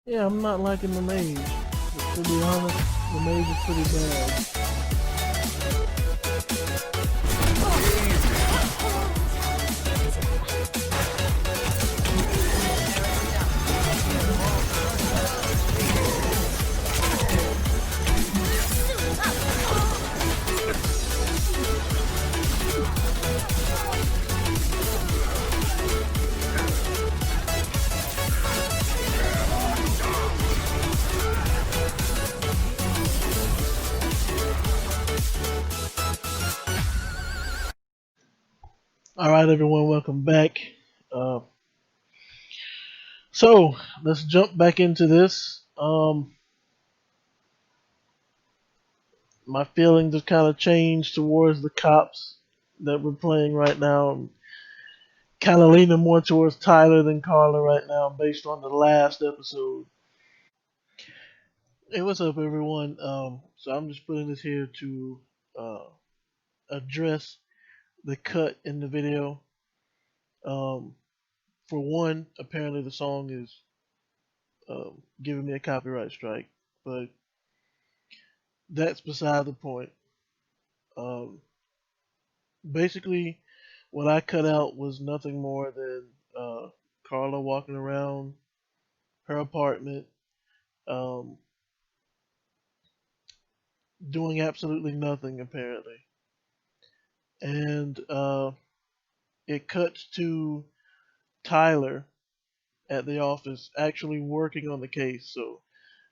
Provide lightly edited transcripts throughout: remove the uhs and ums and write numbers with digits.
Yeah, I'm not liking the mage. To be honest, the mage is pretty bad. All right, everyone, welcome back. Uh, so let's jump back into this. My feelings have kind of changed towards the cops that we're playing right now. I'm kind of leaning more towards Tyler than Carla right now, based on the last episode. Hey, what's up, everyone? So I'm just putting this here to uh, address the cut in the video. Um, for one, apparently the song is giving me a copyright strike, but that's beside the point. Um, basically, what I cut out was nothing more than Carla walking around her apartment, um, doing absolutely nothing apparently, and it cuts to Tyler at the office actually working on the case. So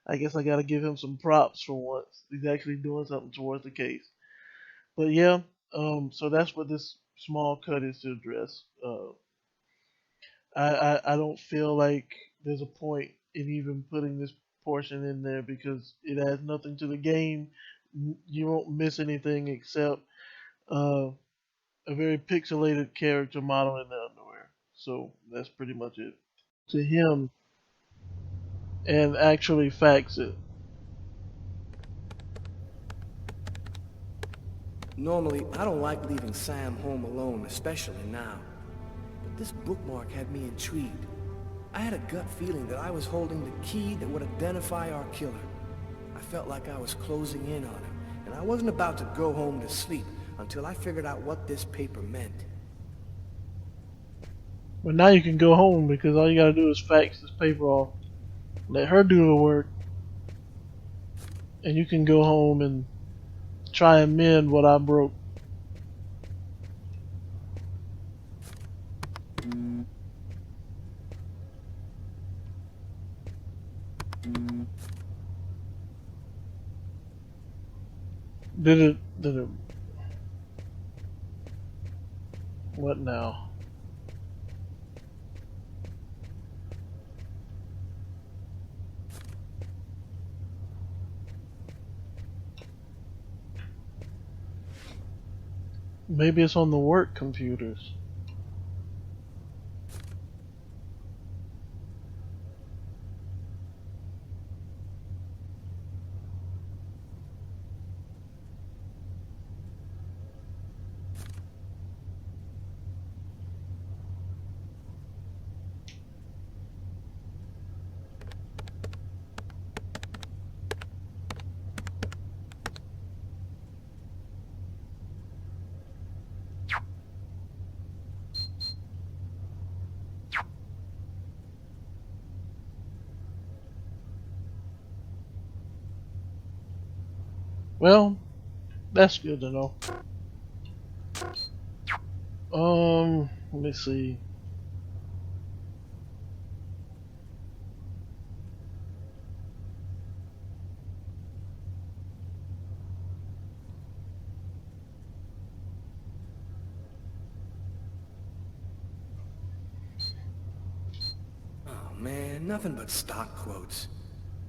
I guess I got to give him some props for once. He's actually doing something towards the case. But yeah, so that's what this small cut is to address. I don't feel like there's a point in even putting this portion in there because it adds nothing to the game. You won't miss anything except uh, a very pixelated character model in the underwear. So that's pretty much it. To him and actually fax it. Normally, I don't like leaving Sam home alone, especially now. But this bookmark had me intrigued. I had a gut feeling that I was holding the key that would identify our killer. I felt like I was closing in on him, and I wasn't about to go home to sleep until I figured out what this paper meant. But now you can go home because all you gotta do is fax this paper off. Let her do the work, and you can go home and try and mend what I broke. Did it, what now? Maybe it's on the work computers. Well, that's good to know. Let me see. Oh man, nothing but stock quotes.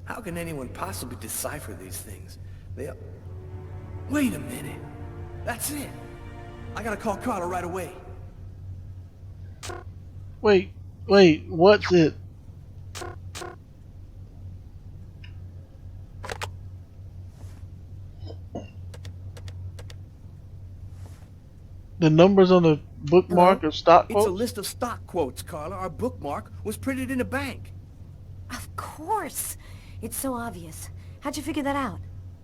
How can anyone possibly decipher these things? They... Wait a minute. That's it. I gotta call Carter right away. Wait, what's it? The numbers on the bookmark Hello? are stock It's a quotes? list of stock quotes, Carla. Our bookmark was printed in a bank. Of course. It's so obvious. How'd you figure that out?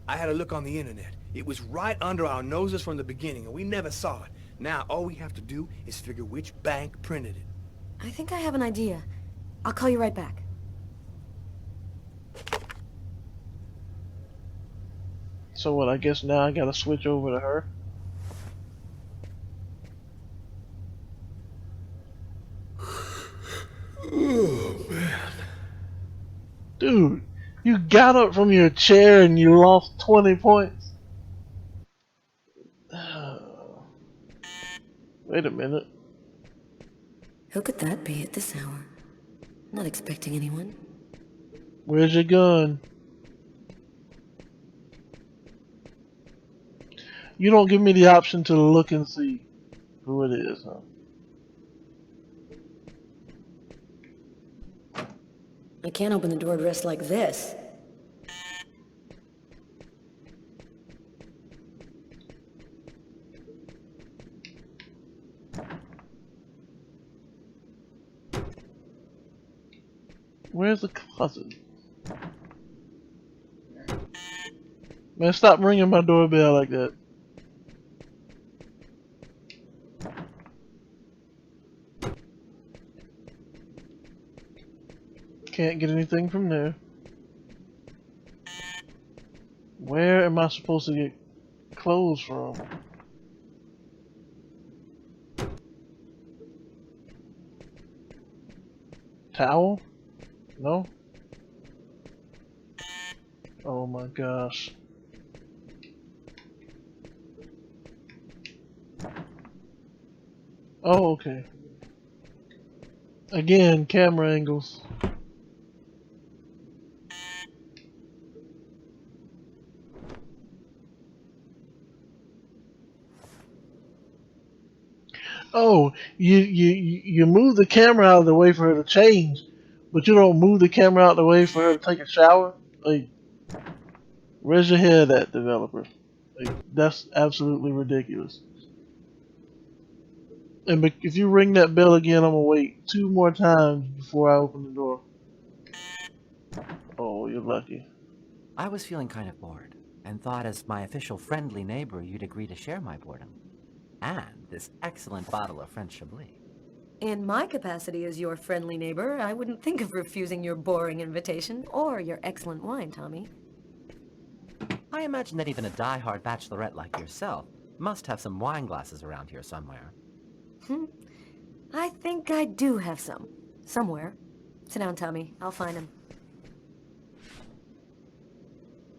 I had a look on the internet. It was right under our noses from the beginning, and we never saw it. Now, all we have to do is figure which bank printed it. I think I have an idea. I'll call you right back. So what, I guess now I gotta switch over to her? Oh, man. Dude, you got up from your chair and you lost 20 points. Wait a minute. Who could that be at this hour? Not expecting anyone. Where's your gun? You don't give me the option to look and see who it is, huh? I can't open the door dressed like this. Where's the closet? Man, stop ringing my doorbell like that. Can't get anything from there. Where am I supposed to get clothes from? Towel? No? Oh my gosh. Oh, okay. Again, camera angles. Oh, you move the camera out of the way for her to change, but you don't move the camera out of the way for her to take a shower? Like, where's your head at, developer? Like, that's absolutely ridiculous. And if you ring that bell again, I'm gonna wait 2 more times before I open the door. Oh, you're lucky. I was feeling kind of bored, and thought as my official friendly neighbor you'd agree to share my boredom. And this excellent bottle of French Chablis. In my capacity as your friendly neighbor, I wouldn't think of refusing your boring invitation or your excellent wine, Tommy. I imagine that even a die-hard bachelorette like yourself must have some wine glasses around here somewhere. I think I do have some. Somewhere. Sit down, Tommy. I'll find him.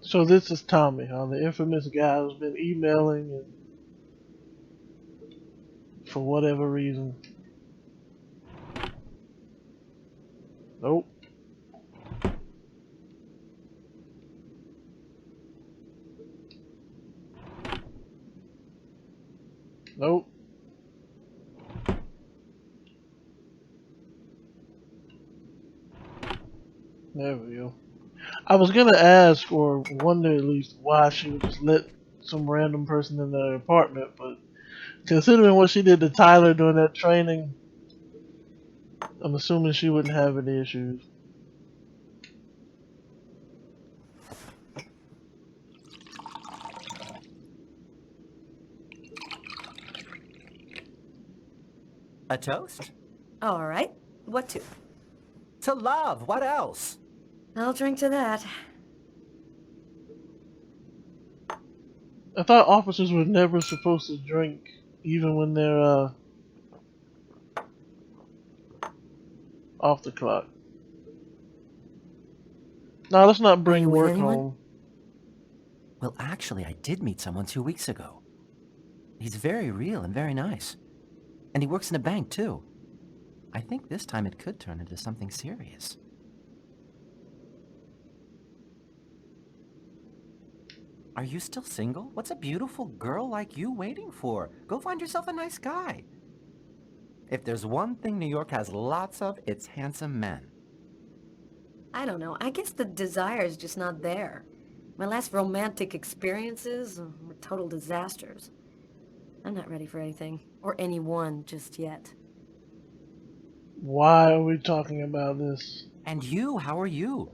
So this is Tommy, huh? The infamous guy who's been emailing and for whatever reason. Nope. Nope. There we go. I was gonna ask or wonder at least why she would just let some random person in their apartment, but considering what she did to Tyler during that training, I'm assuming she wouldn't have any issues. A toast? All right. What to? To love, what else? I'll drink to that. I thought officers were never supposed to drink, even when they're off the clock. Now let's not Are bring you with work anyone? home. Well, actually, I did meet someone 2 weeks ago. He's very real and very nice. And he works in a bank, too. I think this time it could turn into something serious. Are you still single? What's a beautiful girl like you waiting for? Go find yourself a nice guy. If there's one thing New York has lots of, it's handsome men. I don't know. I guess the desire's just not there. My last romantic experiences were total disasters. I'm not ready for anything, or anyone just yet. Why are we talking about this? And you, how are you?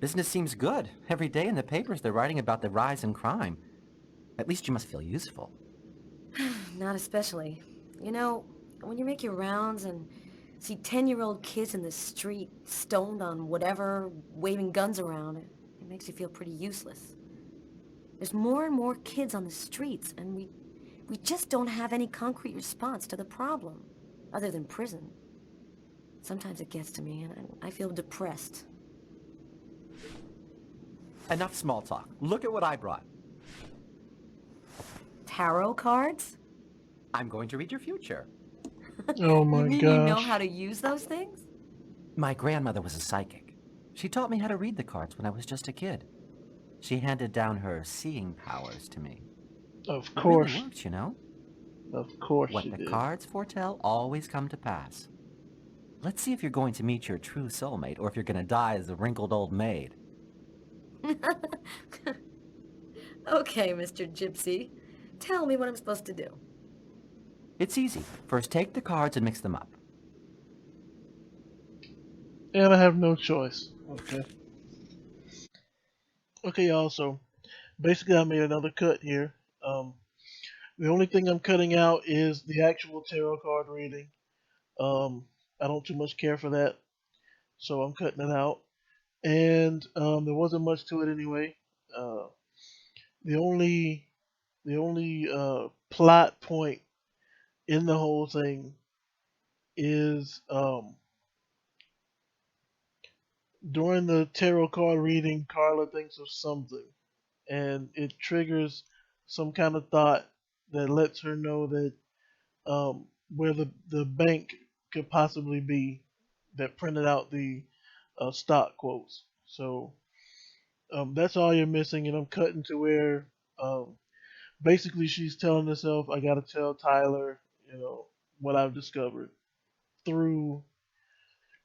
Business seems good. Every day in the papers they're writing about the rise in crime. At least you must feel useful. Not especially. You know, when you make your rounds and see 10-year-old kids in the street, stoned on whatever, waving guns around, it makes you feel pretty useless. There's more and more kids on the streets, and we just don't have any concrete response to the problem, other than prison. Sometimes it gets to me, and I feel depressed. Enough small talk. Look at what I brought. Tarot cards? I'm going to read your future. Oh You my mean you know gosh. how to use those things? My grandmother was a psychic. She taught me how to read the cards when I was just a kid. She handed down her seeing powers to me. Of It really course. works, you know? Of course What she the did. cards foretell always come to pass. Let's see if you're going to meet your true soulmate or if you're going to die as a wrinkled old maid. Okay, Mr. Gypsy. Tell me what I'm supposed to do. It's easy. First, take the cards and mix them up. And I have no choice. Okay. Okay, y'all. So basically, I made another cut here. The only thing I'm cutting out is the actual tarot card reading. I don't too much care for that, so I'm cutting it out. And there wasn't much to it anyway. Uh, the only plot point in the whole thing is during the tarot card reading, Carla thinks of something, and it triggers some kind of thought that lets her know that where the bank could possibly be that printed out the stock quotes. So that's all you're missing, and I'm cutting to where um, basically she's telling herself, "I gotta tell Tyler, what I've discovered through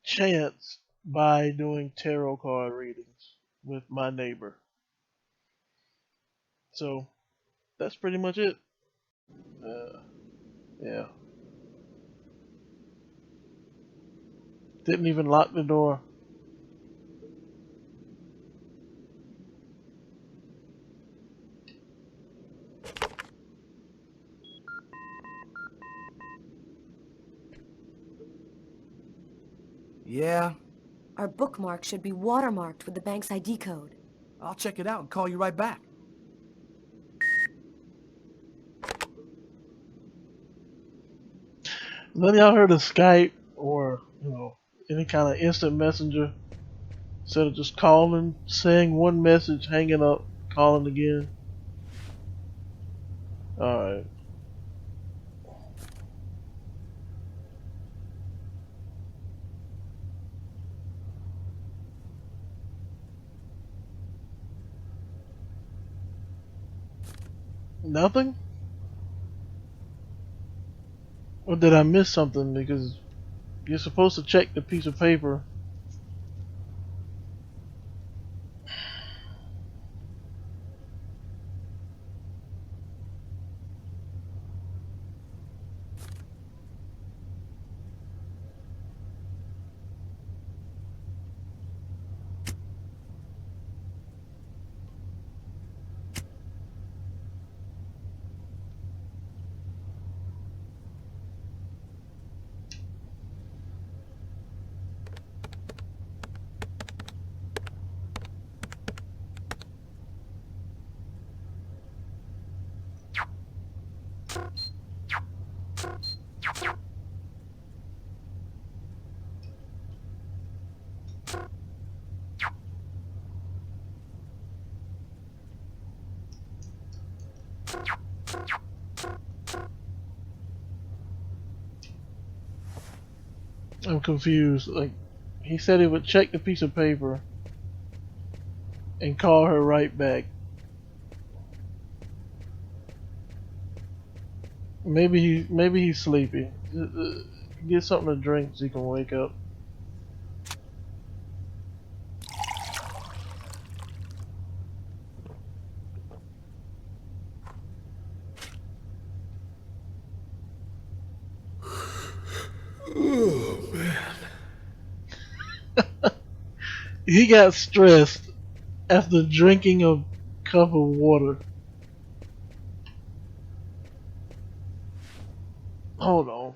chance by doing tarot card readings with my neighbor." So that's pretty much it. Yeah, didn't even lock the door. Yeah, Our bookmark should be watermarked with the bank's ID code. I'll check it out and call you right back. None of y'all heard of Skype or any kind of instant messenger? Instead of just calling, saying one message, hanging up, calling again. Alright. Nothing? Or did I miss something? Because you're supposed to check the piece of paper. I'm confused. Like, he said he would check the piece of paper and call her right back. Maybe he's sleepy. Get something to drink so he can wake up. He got stressed after drinking a cup of water. Hold on.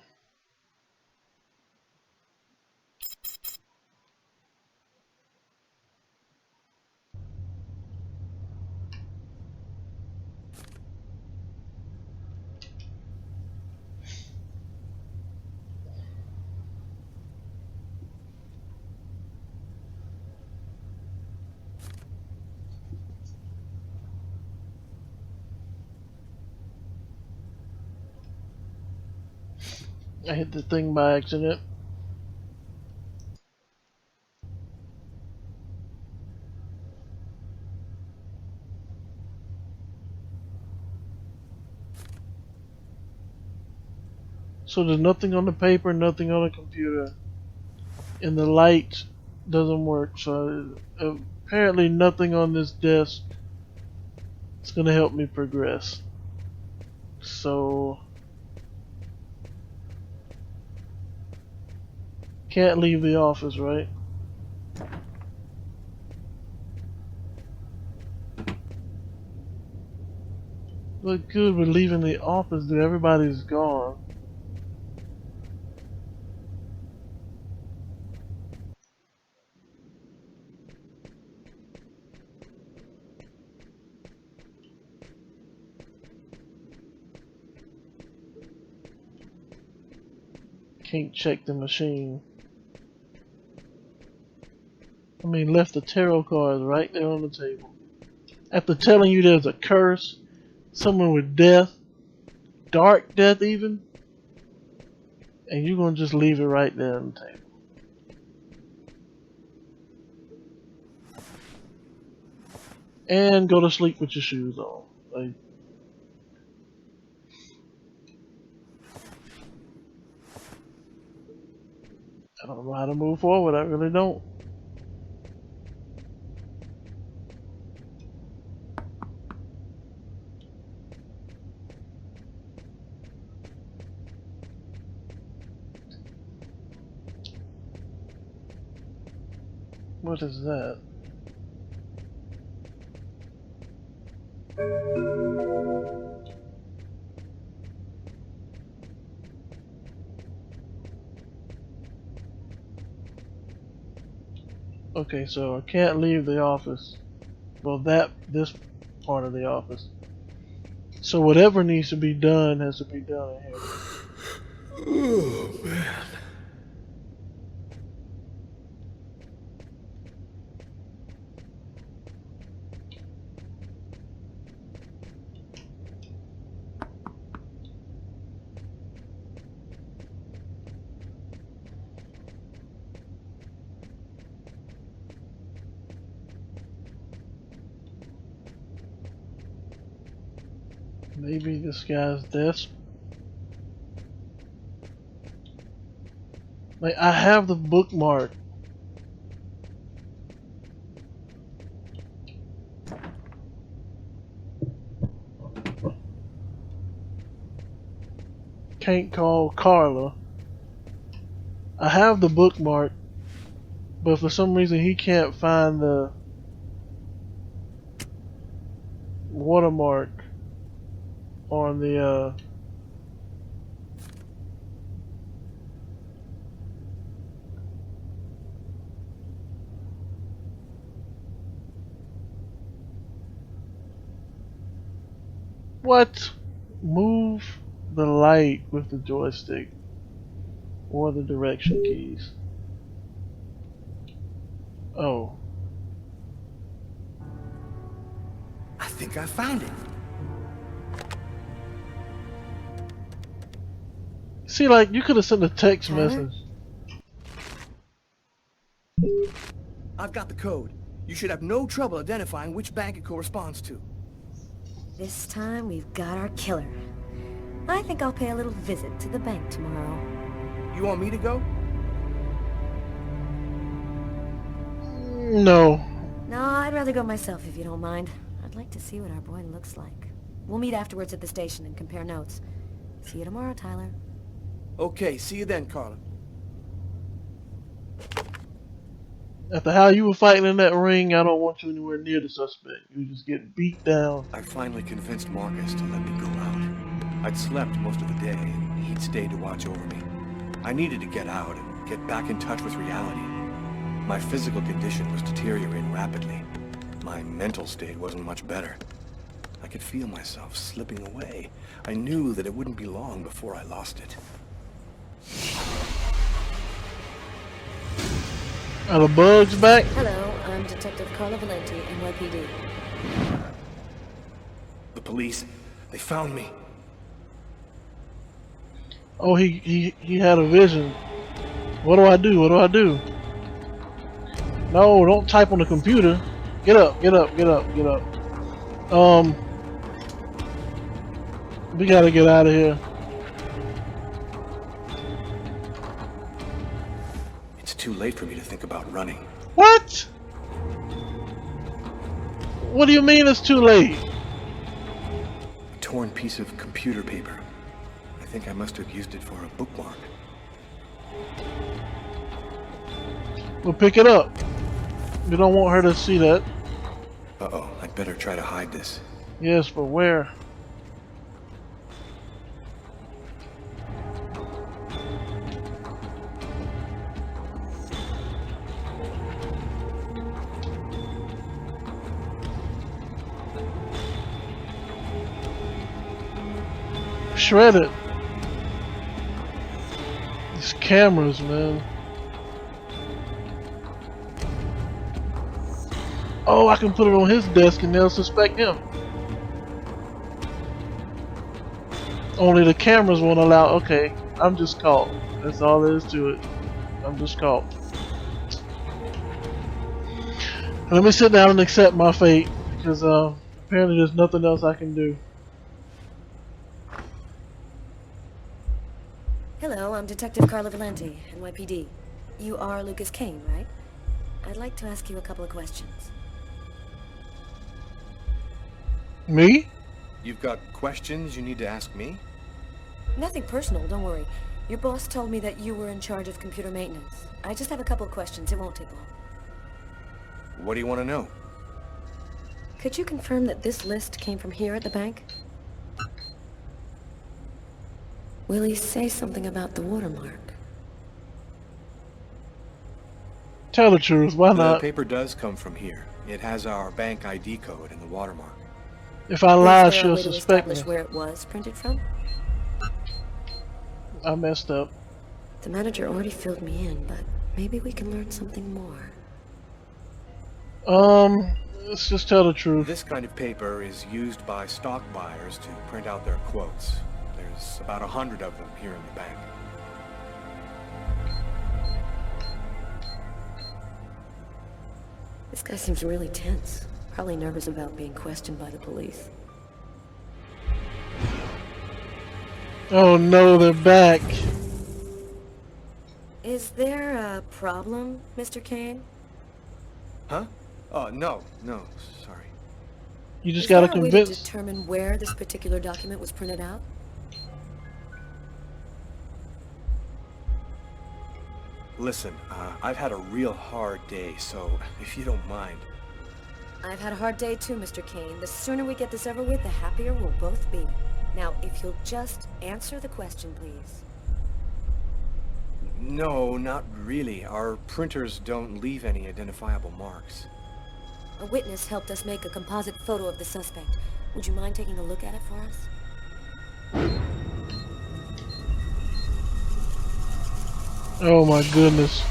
I hit the thing by accident. So there's nothing on the paper, nothing on the computer, and the light doesn't work. So apparently nothing on this desk is gonna help me progress. So can't leave the office, right? What good with leaving the office, dude? Everybody's gone. Can't check the machine. I mean, left the tarot cards right there on the table. After telling you there's a curse, someone with death, dark death even, and you're gonna just leave it right there on the table. And go to sleep with your shoes on. Like, I don't know how to move forward. I really don't. What is that? Okay, so I can't leave the office. Well, this part of the office. So whatever needs to be done has to be done in here. Oh, man. Maybe this guy's desk. Like, I have the bookmark. Can't call Carla. I have the bookmark, but for some reason he can't find the watermark on the what? Move the light with the joystick or the direction keys. Oh. I think I found it. See, like, you could have sent a text Tyler? message. I've got the code. You should have no trouble identifying which bank it corresponds to. This time we've got our killer. I think I'll pay a little visit to the bank tomorrow. You want me to go? No. No, I'd rather go myself if you don't mind. I'd like to see what our boy looks like. We'll meet afterwards at the station and compare notes. See you tomorrow, Tyler. Okay, see you then, Carla. After how you were fighting in that ring, I don't want you anywhere near the suspect. You just get beat down. I finally convinced Marcus to let me go out. I'd slept most of the day, and he'd stayed to watch over me. I needed to get out and get back in touch with reality. My physical condition was deteriorating rapidly. My mental state wasn't much better. I could feel myself slipping away. I knew that it wouldn't be long before I lost it. Are the bugs back? Hello, I'm Detective Carla Valenti, NYPD. The police, they found me. Oh, he had a vision. What do I do? What do I do? No, don't type on the computer. Get up, get up, get up, get up. We gotta get out of here. It's too late for me to think about running. What? What do you mean it's too late? A torn piece of computer paper. I think I must have used it for a bookmark. We'll pick it up. We don't want her to see that. Uh-oh, I'd better try to hide this. Yes, but where? Shredded. These cameras, man. Oh, I can put it on his desk and they'll suspect him. Only the cameras won't allow. Okay, I'm just caught. That's all there is to it. I'm just caught. Let me sit down and accept my fate, because apparently there's nothing else I can do. Hello, I'm Detective Carla Valenti, NYPD. You are Lucas Kane, right? I'd like to ask you a couple of questions. Me? You've got questions you need to ask me? Nothing personal, don't worry. Your boss told me that you were in charge of computer maintenance. I just have a couple of questions, it won't take long. What do you want to know? Could you confirm that this list came from here at the bank? Will he say something about the watermark? Tell the truth, why The not? paper does come from here. It has our bank ID code and the watermark. If I lie, Is there a she'll way to suspect me. establish where it was printed from? I messed up. The manager already filled me in, but maybe we can learn something more. Let's just tell the truth. This kind of paper is used by stock buyers to print out their quotes. There's about 100 of them here in the bank. This guy seems really tense. Probably nervous about being questioned by the police. Oh no, they're back. Is there a problem, Mr. Kane? Huh? Oh, no, sorry. You just Is gotta there a way convince. to determine where this particular document was printed out? Listen, I've had a real hard day, so if you don't mind. I've had a hard day too, Mr. Kane. The sooner we get this over with, the happier we'll both be. Now, if you'll just answer the question, please. No, not really. Our printers don't leave any identifiable marks. A witness helped us make a composite photo of the suspect. Would you mind taking a look at it for us? Oh my goodness.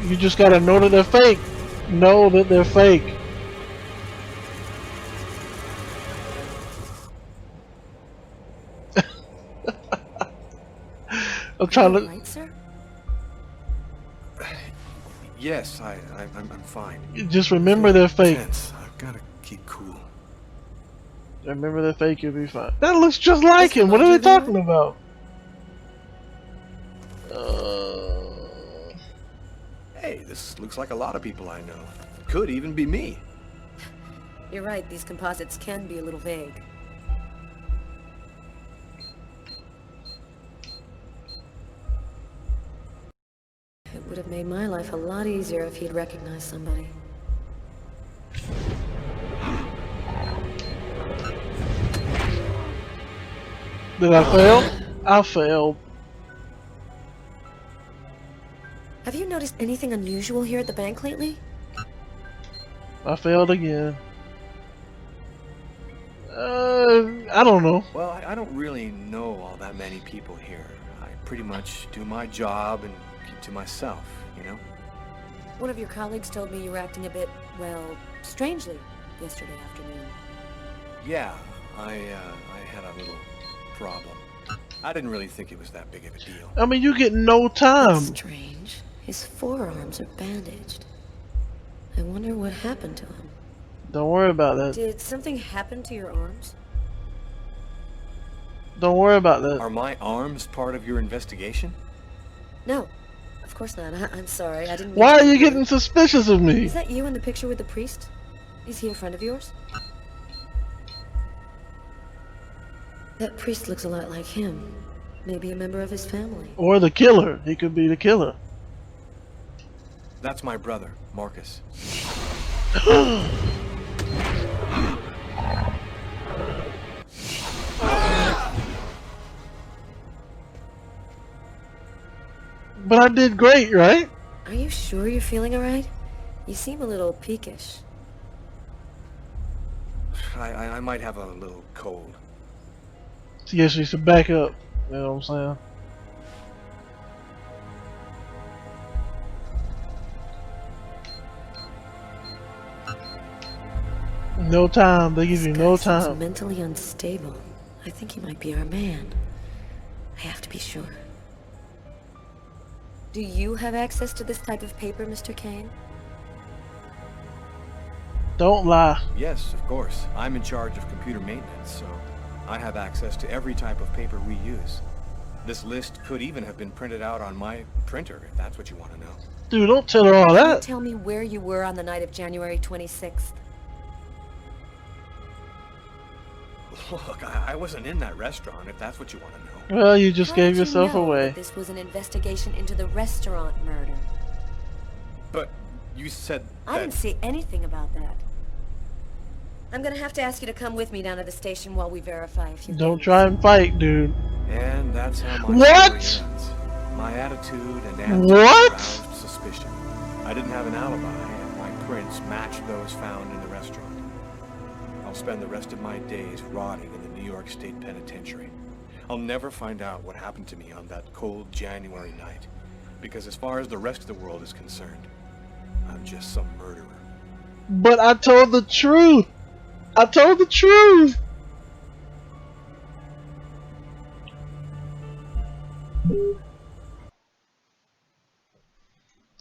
You just gotta know that they're fake. Know that they're fake. I'm trying Are to. you all right, sir? Yes, I'm fine. Just remember they're fake. Tense. I've got to keep cool. Remember they're fake, you'll be fine. That looks just like him. What are they talking about? Hey, this looks like a lot of people I know. Could even be me. You're right, these composites can be a little vague. It would have made my life a lot easier if he'd recognized somebody. Did I fail? I failed. Have you noticed anything unusual here at the bank lately? I failed again. I don't know. Well, I don't really know all that many people here. I pretty much do my job and keep to myself, you know? One of your colleagues told me you were acting a bit, well, strangely yesterday afternoon. Yeah, I had a little problem. I didn't really think it was that big of a deal. I mean, you get no That's time. strange. His forearms are bandaged. I wonder what happened to him. Don't worry about that. Did something happen to your arms? Don't worry about that. Are my arms part of your investigation? No, of course not. I'm sorry. I didn't. Why are you getting suspicious of me? Is that you in the picture with the priest? Is he a friend of yours? That priest looks a lot like him. Maybe a member of his family. Or the killer. He could be the killer. That's my brother, Marcus. But I did great, right? Are you sure you're feeling alright? You seem a little peakish. I might have a little cold. Yes, you should back up. You know what I'm saying? No time. They give you no This guy seems time. mentally unstable. I think he might be our man. I have to be sure. Do you have access to this type of paper, Mr. Kane? Don't lie. Yes, of course. I'm in charge of computer maintenance, so I have access to every type of paper we use. This list could even have been printed out on my printer, if that's what you want to know. Dude, don't tell her all Can you that. tell me where you were on the night of January 26th? Look, I wasn't in that restaurant, if that's what you want to know. Well, you just How gave did you yourself know away. that this was an investigation into the restaurant murder? But you said I that... didn't see anything about that. I'm gonna have to ask you to come with me down to the station while we verify a few Don't things. try and fight, dude. And that's how my What? story ends. My attitude and answers What? aroused suspicion. I didn't have an alibi, and my prints matched those found in the restaurant. I'll spend the rest of my days rotting in the New York State Penitentiary. I'll never find out what happened to me on that cold January night, because as far as the rest of the world is concerned, I'm just some murderer. But I told the truth. I told the truth.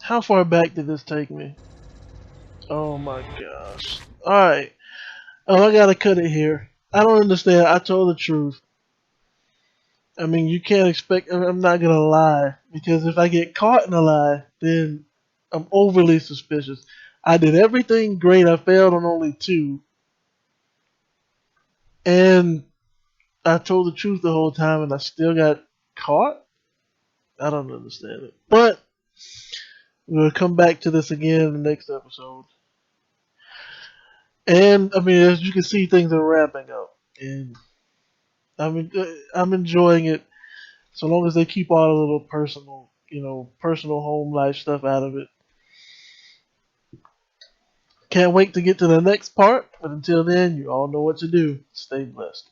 How far back did this take me? Oh my gosh. Alright. Oh, I gotta cut it here. I don't understand. I told the truth. I mean, you can't expect. I'm not gonna lie. Because if I get caught in a lie, then I'm overly suspicious. I did everything great. I failed on only 2. And I told the truth the whole time and I still got caught? I don't understand it. But we'll come back to this again in the next episode. And I mean, as you can see, things are wrapping up, and I'm enjoying it. So long as they keep all the little personal, personal home life stuff out of it. Can't wait to get to the next part. But until then, you all know what to do. Stay blessed.